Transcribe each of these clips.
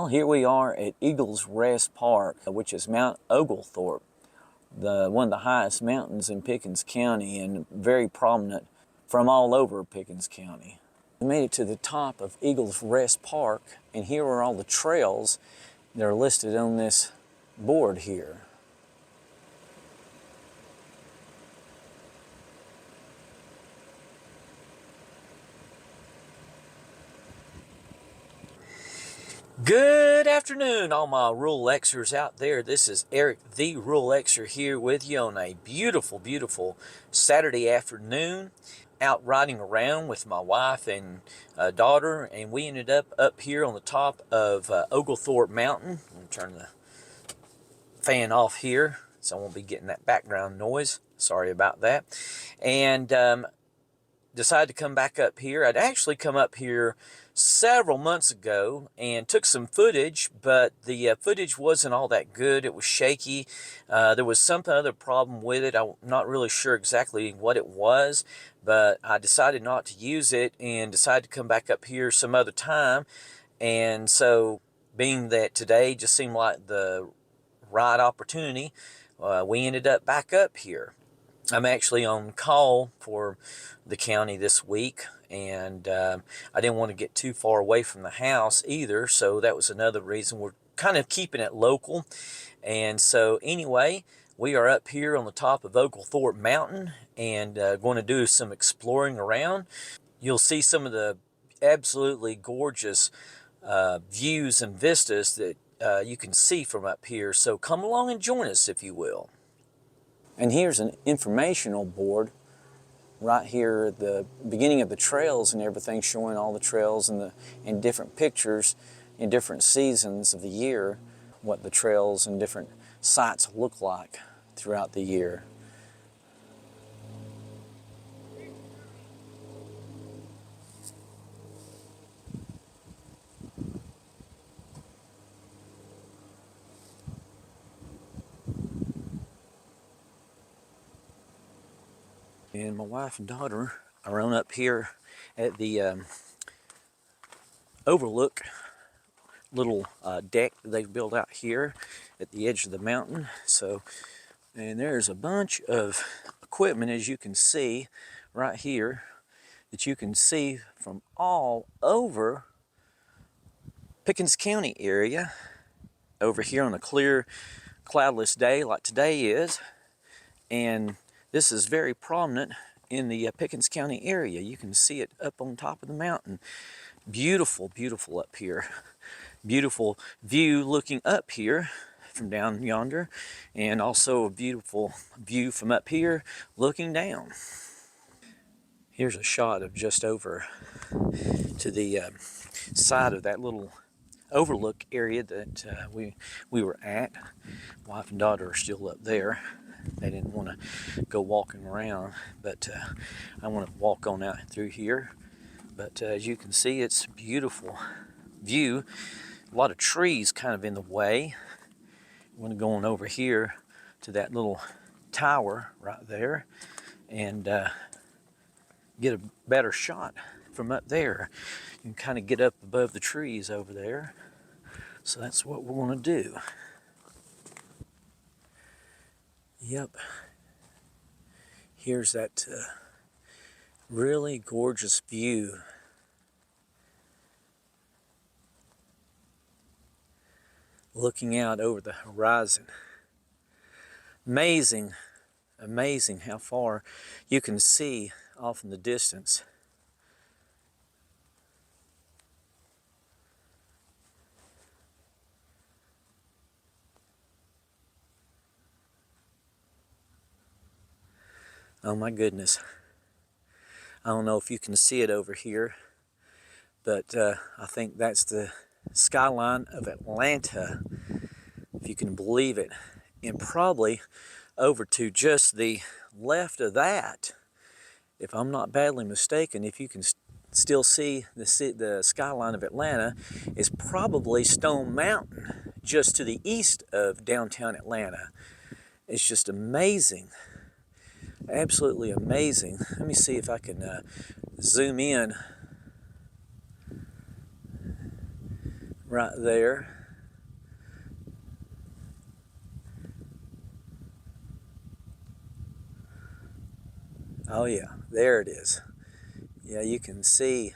here we are at Eagles Rest Park, which is Mount Oglethorpe, one of the highest mountains in Pickens County and very prominent from all over Pickens County. We made it to the top of Eagles Rest Park, and here are all the trails that are listed on this board here. Good afternoon, all my rural Xers out there. This is Eric, the Rural Xer, here with you on a beautiful, beautiful Saturday afternoon. Out riding around with my wife and daughter, and we ended up here on the top of Oglethorpe Mountain. I'm going to turn the fan off here, so I won't be getting that background noise. Sorry about that. And decided to come back up here. I'd actually come up here several months ago and took some footage, but the footage wasn't all that good. It was shaky. There was some other problem with it. I'm not really sure exactly what it was, but I decided not to use it and decided to come back up here some other time. And so, being that today just seemed like the right opportunity, we ended up back up here. I'm actually on call for the county this week, and I didn't want to get too far away from the house either, so that was another reason. We're kind of keeping it local. And so anyway, we are up here on the top of Oglethorpe Mountain and going to do some exploring around. You'll see some of the absolutely gorgeous views and vistas that you can see from up here, so come along and join us if you will. And here's an informational board right here at the beginning of the trails and everything, showing all the trails and different pictures in different seasons of the year, what the trails and different sites look like throughout the year. And my wife and daughter are on up here at the Overlook little deck that they've built out here at the edge of the mountain. So, and there's a bunch of equipment, as you can see right here, that you can see from all over Pickens County area over here on a clear, cloudless day like today is. And this is very prominent in the Pickens County area. You can see it up on top of the mountain. Beautiful, beautiful up here. Beautiful view looking up here from down yonder, and also a beautiful view from up here looking down. Here's a shot of just over to the side of that little overlook area that we were at. Wife and daughter are still up there. They didn't want to go walking around, but I want to walk on out through here. But as you can see, it's a beautiful view. A lot of trees kind of in the way. I want to go on over here to that little tower right there and get a better shot from up there. You can kind of get up above the trees over there. So that's what we're going to do. Yep. Here's that really gorgeous view. Looking out over the horizon. Amazing, amazing how far you can see off in the distance. Oh my goodness. I don't know if you can see it over here, but I think that's the skyline of Atlanta, if you can believe it. And probably over to just the left of that, if I'm not badly mistaken, if you can still see the skyline of Atlanta, is probably Stone Mountain, just to the east of downtown Atlanta. It's just amazing. Absolutely amazing. Let me see if I can zoom in right there. Oh yeah, there it is. Yeah, you can see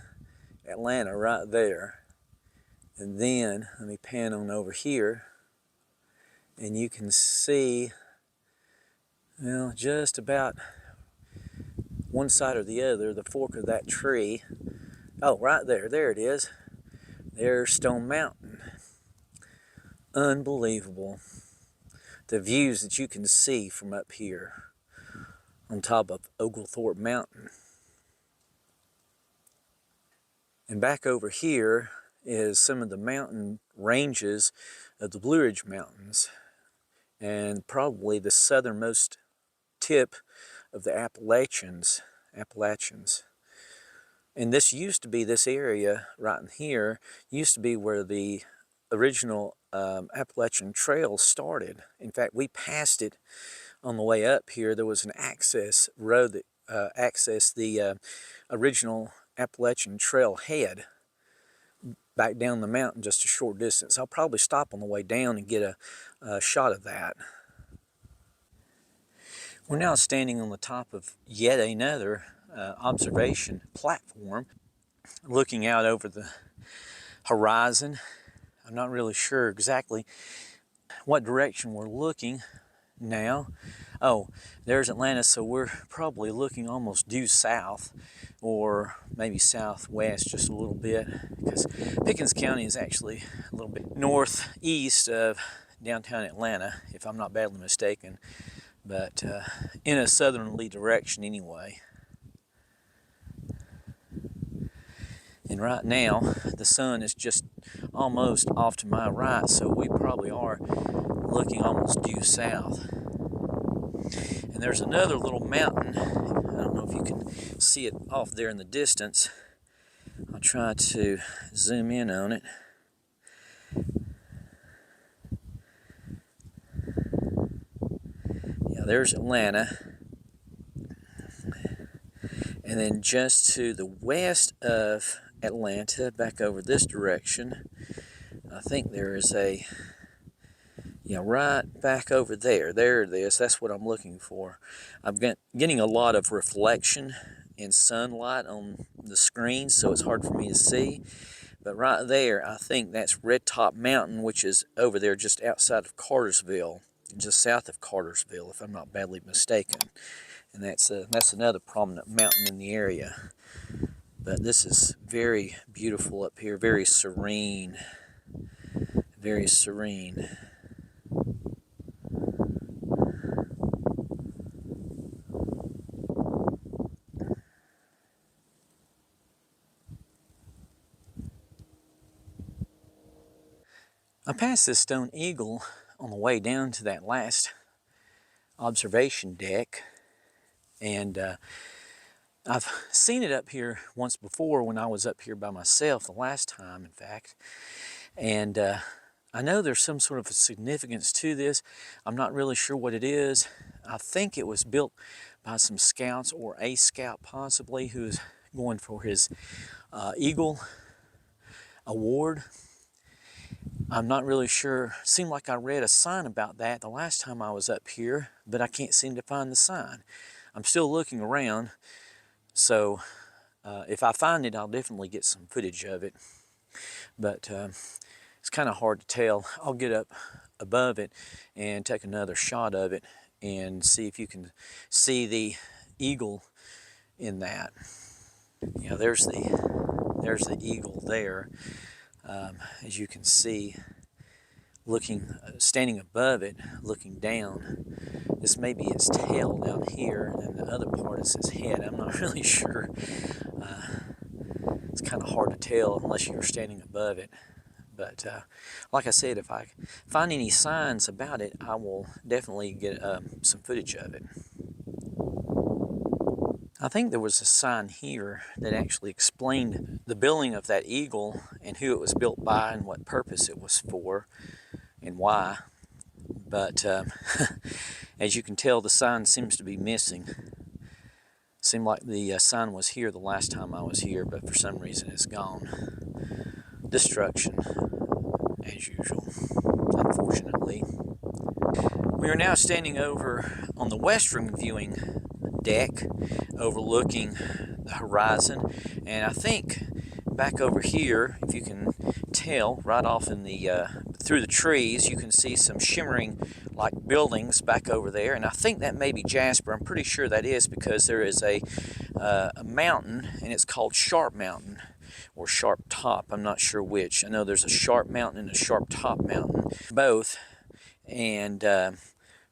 Atlanta right there. And then, let me pan on over here, and you can see, well, just about one side or the other, the fork of that tree. Oh, right there, there it is. There's Stone Mountain. Unbelievable. The views that you can see from up here on top of Oglethorpe Mountain. And back over here is some of the mountain ranges of the Blue Ridge Mountains, and probably the southernmost tip of the Appalachians. And this used to be, this area right in here, used to be where the original Appalachian Trail started. In fact, we passed it on the way up here. There was an access road that accessed the original Appalachian Trail head back down the mountain just a short distance. I'll probably stop on the way down and get a shot of that. We're now standing on the top of yet another observation platform, looking out over the horizon. I'm not really sure exactly what direction we're looking now. Oh, there's Atlanta, so we're probably looking almost due south, or maybe southwest just a little bit, because Pickens County is actually a little bit northeast of downtown Atlanta, if I'm not badly mistaken, but in a southerly direction anyway. And right now, the sun is just almost off to my right, so we probably are looking almost due south. And there's another little mountain. I don't know if you can see it off there in the distance. I'll try to zoom in on it. Yeah, there's Atlanta. And then just to the west of Atlanta, back over this direction, I think there is a, yeah, right back over there. There it is. That's what I'm looking for. I'm getting a lot of reflection and sunlight on the screen, so it's hard for me to see. But right there, I think that's Red Top Mountain, which is over there just outside of Cartersville, just south of Cartersville, if I'm not badly mistaken. And that's another prominent mountain in the area. But this is very beautiful up here, very serene, very serene. I passed this stone eagle on the way down to that last observation deck, and I've seen it up here once before when I was up here by myself, the last time in fact, and I know there's some sort of a significance to this. I'm not really sure what it is. I think it was built by some scouts, or a scout possibly, who is going for his Eagle Award. I'm not really sure. Seemed like I read a sign about that the last time I was up here, but I can't seem to find the sign. I'm still looking around, so if I find it, I'll definitely get some footage of it. But it's kind of hard to tell. I'll get up above it and take another shot of it and see if you can see the eagle in that. You know, there's the eagle there. As you can see, standing above it, looking down. This may be its tail down here, and the other part is its head. I'm not really sure. It's kind of hard to tell unless you're standing above it. But like I said, if I find any signs about it, I will definitely get some footage of it. I think there was a sign here that actually explained the building of that eagle and who it was built by and what purpose it was for and why. But as you can tell, the sign seems to be missing. Seemed like the sign was here the last time I was here, but for some reason it's gone. Destruction, as usual, unfortunately. We are now standing over on the western viewing deck overlooking the horizon. And I think back over here, if you can tell, right off in the through the trees, you can see some shimmering like buildings back over there, and I think that may be Jasper. I'm pretty sure that is, because there is a mountain, and it's called Sharp Mountain or Sharp Top. I'm not sure which. I know there's a Sharp Mountain and a Sharp Top Mountain, both. And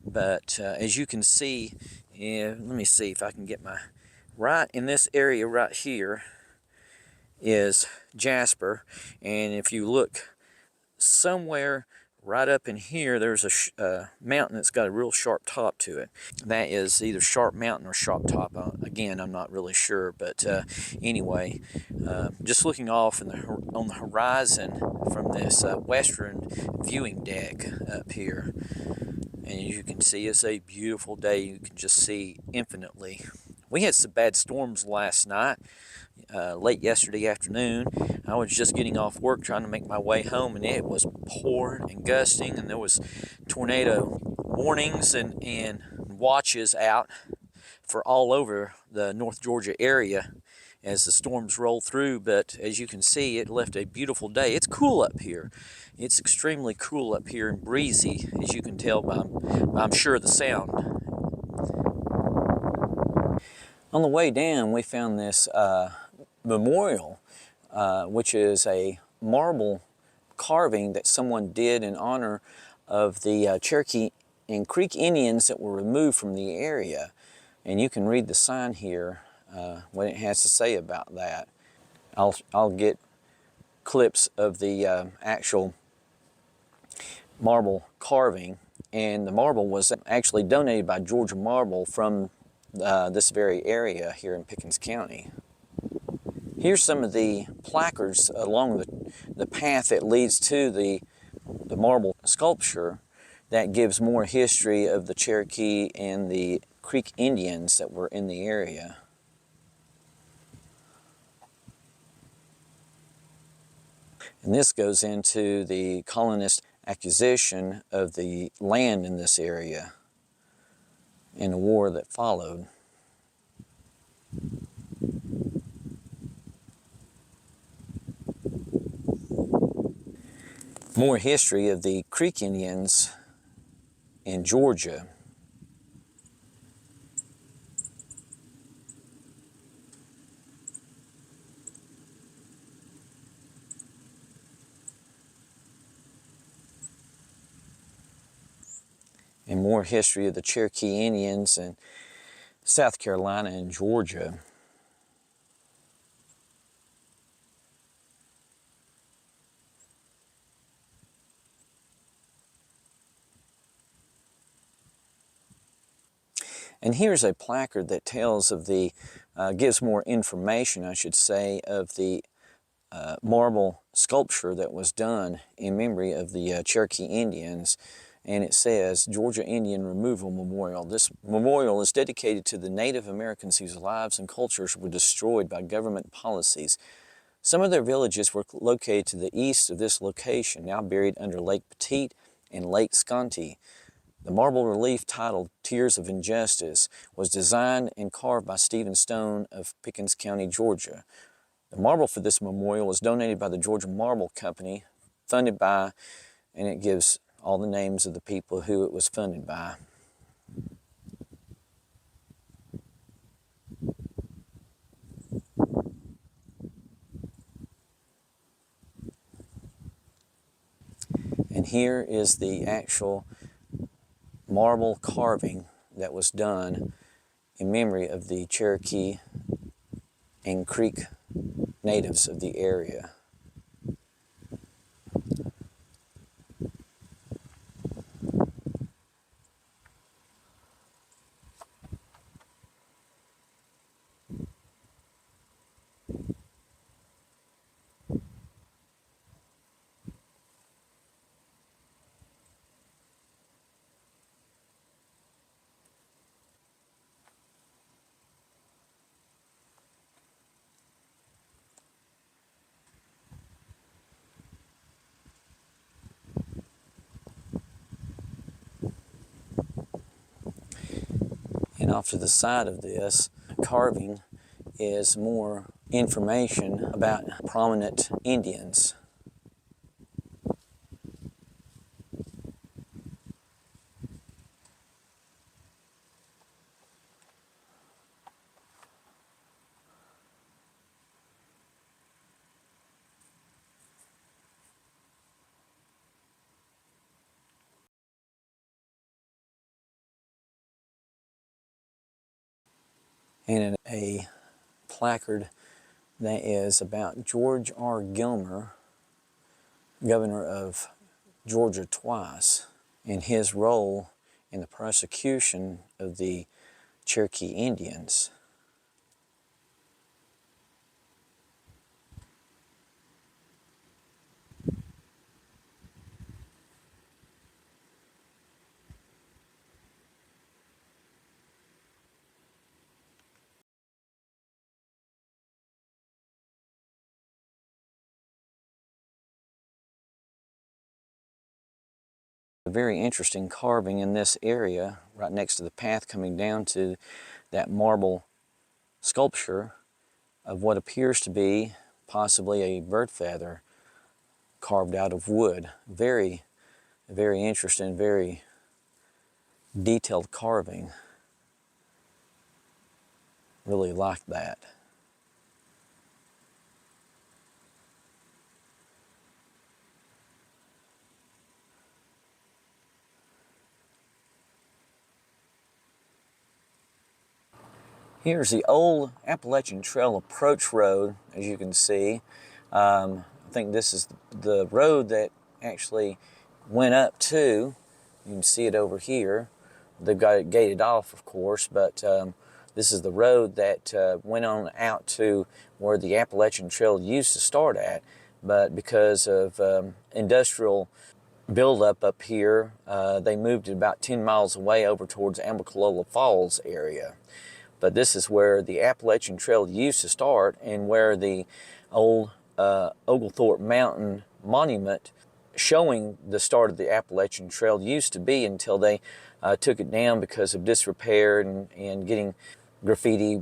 but as you can see, let me see if I can get my right in this area right here is Jasper, and if you look somewhere right up in here, there's a mountain that's got a real sharp top to it. That is either Sharp Mountain or Sharp Top. Again, I'm not really sure, but anyway, just looking off on the horizon from this western viewing deck up here, and you can see it's a beautiful day. You can just see infinitely. We had some bad storms last night. Late yesterday afternoon, I was just getting off work trying to make my way home, and it was pouring and gusting, and there was tornado warnings and watches out for all over the North Georgia area as the storms roll through. But as you can see, it left a beautiful day. It's cool up here. It's extremely cool up here and breezy, as you can tell by, I'm sure, the sound. On the way down, we found this memorial, which is a marble carving that someone did in honor of the Cherokee and Creek Indians that were removed from the area. And you can read the sign here, what it has to say about that. I'll get clips of the actual marble carving, and the marble was actually donated by Georgia Marble from this very area here in Pickens County. Here's some of the placards along the path that leads to the marble sculpture that gives more history of the Cherokee and the Creek Indians that were in the area. And this goes into the colonist acquisition of the land in this area in the war that followed. More history of the Creek Indians in Georgia. And more history of the Cherokee Indians in South Carolina and Georgia. And here's a placard that tells of the, gives more information, I should say, of the marble sculpture that was done in memory of the Cherokee Indians. And it says, Georgia Indian Removal Memorial. This memorial is dedicated to the Native Americans whose lives and cultures were destroyed by government policies. Some of their villages were located to the east of this location, now buried under Lake Petite and Lake Sconty. The marble relief titled Tears of Injustice was designed and carved by Stephen Stone of Pickens County, Georgia. The marble for this memorial was donated by the Georgia Marble Company, funded by, and it gives all the names of the people who it was funded by. And here is the actual marble carving that was done in memory of the Cherokee and Creek natives of the area. And off to the side of this carving is more information about prominent Indians. And a placard that is about George R. Gilmer, governor of Georgia twice, and his role in the prosecution of the Cherokee Indians. A very interesting carving in this area, right next to the path coming down to that marble sculpture of what appears to be possibly a bird feather carved out of wood. Very, very interesting, very detailed carving. Really like that. Here's the old Appalachian Trail approach road, as you can see. I think this is the road that actually went up to, you can see it over here. They've got it gated off, of course, but this is the road that went on out to where the Appalachian Trail used to start at. But because of industrial buildup up here, they moved it about 10 miles away over towards Amicalola Falls area. But this is where the Appalachian Trail used to start, and where the old Oglethorpe Mountain monument showing the start of the Appalachian Trail used to be, until they took it down because of disrepair and getting graffiti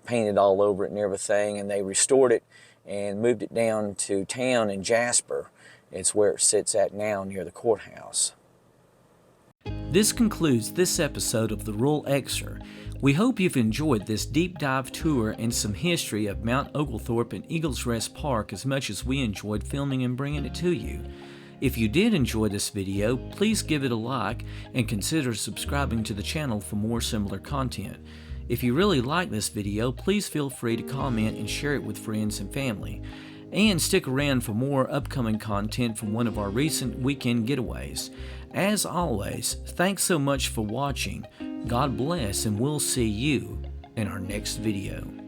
painted all over it and everything, and they restored it and moved it down to town in Jasper. It's where it sits at now, near the courthouse. This concludes this episode of the Rural Xer. We hope you've enjoyed this deep dive tour and some history of Mount Oglethorpe and Eagles Rest Park as much as we enjoyed filming and bringing it to you. If you did enjoy this video, please give it a like and consider subscribing to the channel for more similar content. If you really like this video, please feel free to comment and share it with friends and family. And stick around for more upcoming content from one of our recent weekend getaways. As always, thanks so much for watching. God bless, and we'll see you in our next video.